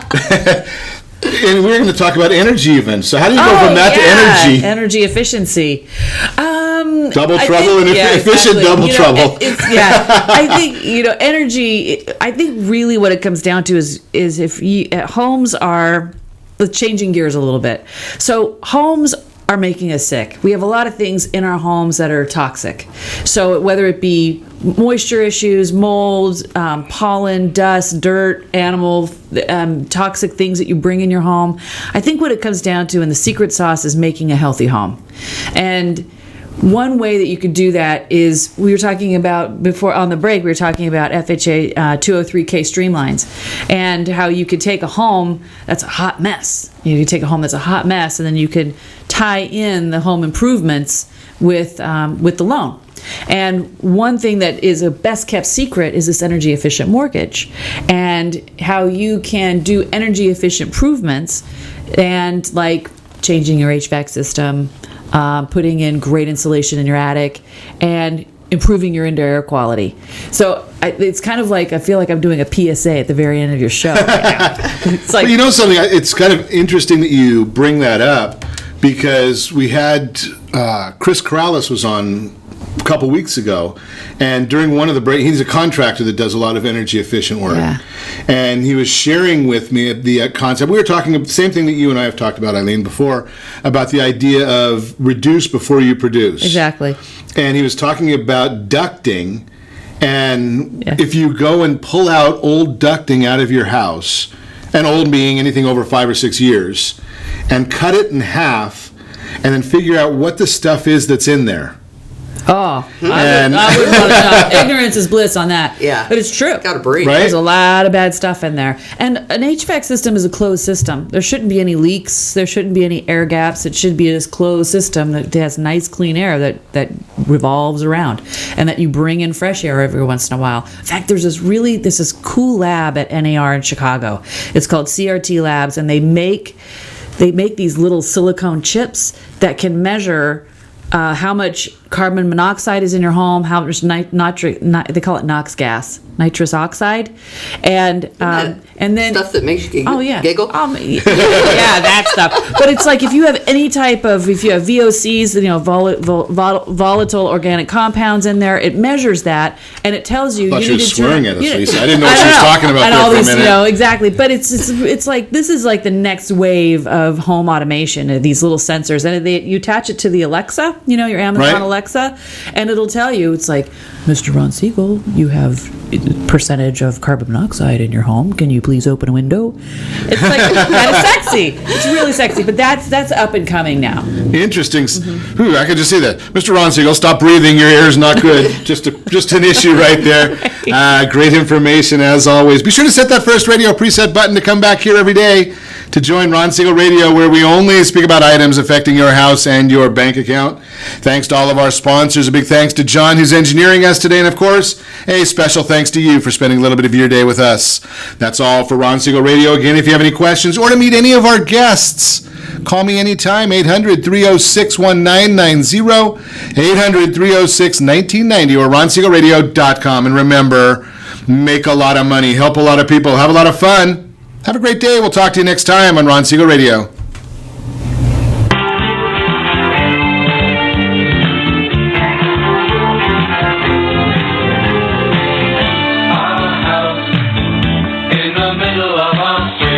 And we're going to talk about energy even. So how do you go from that to energy? Energy efficiency. Double trouble and efficient double trouble. I think, energy, I think really what it comes down to is if homes are changing gears a little bit. So homes are making us sick. We have a lot of things in our homes that are toxic. So whether it be moisture issues, mold, pollen, dust, dirt, animal, toxic things that you bring in your home, I think what it comes down to, and the secret sauce, is making a healthy home. And one way that you could do that is, we were talking about before on the break, we were talking about FHA 203K streamlines and how you could take a home that's a hot mess. You could take a home that's a hot mess, and then you could tie in the home improvements with the loan. And one thing that is a best kept secret is this energy efficient mortgage, and how you can do energy efficient improvements, and like changing your HVAC system, putting in great insulation in your attic, and improving your indoor air quality. So it's kind of like, I feel like I'm doing a PSA at the very end of your show right now. It's like, well, you know something, it's kind of interesting that you bring that up, because we had Chris Corrales was on a couple weeks ago, and during one of the breaks, he's a contractor that does a lot of energy efficient work, and he was sharing with me the concept. We were talking the same thing that you and I have talked about, Eileen, before, about the idea of reduce before you produce. Exactly. And he was talking about ducting, and if you go and pull out old ducting out of your house, and old being anything over 5 or 6 years, and cut it in half, and then figure out what the stuff is that's in there. Oh, I wouldn't want to know. Ignorance is bliss on that. Yeah. But it's true. Gotta breathe. Right? There's a lot of bad stuff in there. And an HVAC system is a closed system. There shouldn't be any leaks. There shouldn't be any air gaps. It should be this closed system that has nice, clean air that revolves around, and that you bring in fresh air every once in a while. In fact, there's this cool lab at NAR in Chicago. It's called CRT Labs, and they make these little silicone chips that can measure how much carbon monoxide is in your home, how much they call it NOx gas, nitrous oxide, and then stuff that makes you giggle. Yeah, that stuff. But it's like if you have VOCs, volatile organic compounds in there, it measures that, and it tells you. I thought you she was need to swearing at us, Lisa. I didn't know what she was talking about and there all for a these, minute. exactly. But it's like, this is like the next wave of home automation. These little sensors, and you attach it to the Alexa, your Amazon Alexa, and it'll tell you, it's like, Mr. Ron Siegel, you have percentage of carbon monoxide in your home. Can you please open a window? It's like kind of sexy. It's really sexy, but that's up and coming now. Interesting. Ooh, I could just see that. Mr. Ron Siegel, stop breathing. Your air's not good. just an issue right there. Great information as always. Be sure to set that first radio preset button to come back here every day to join Ron Siegel Radio, where we only speak about items affecting your house and your bank account. Thanks to all of our sponsors. A big thanks to John, who's engineering us today. And of course, a special thanks to you for spending a little bit of your day with us. That's all for Ron Siegel Radio. Again, if you have any questions or to meet any of our guests, call me anytime, 800-306-1990, 800-306-1990, or ronsiegelradio.com. And remember, make a lot of money, help a lot of people, have a lot of fun. Have a great day. We'll talk to you next time on Ron Siegel Radio.